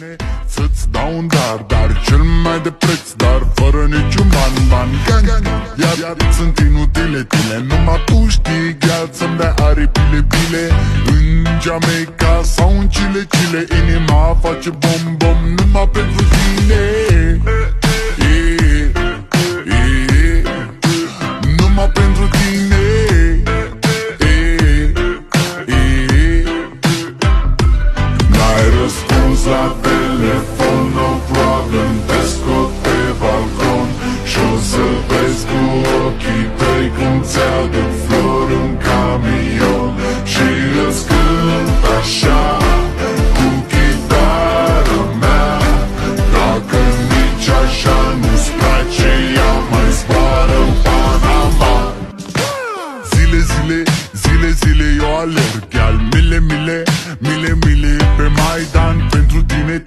tine să-ți dau un dar cel mai de preț, dar fără niciun ban. Iar sunt inutile tine, numai tu știi, gheață să-mi dai aripile bile. În Jamaica sau în Chile, inima face bom numai pentru tine. Numai pentru tine. N-ai răspuns la telefon, no problem, te scot pe balcon și-o să vezi cu ochii tăi cum ți-aduc flori în camion și îți cânt așa cu chitară mea. Dacă nici așa nu-ți place, ea mai zboară în Panama. Zile eu alerg, iar mile pe Maidan pentru tine.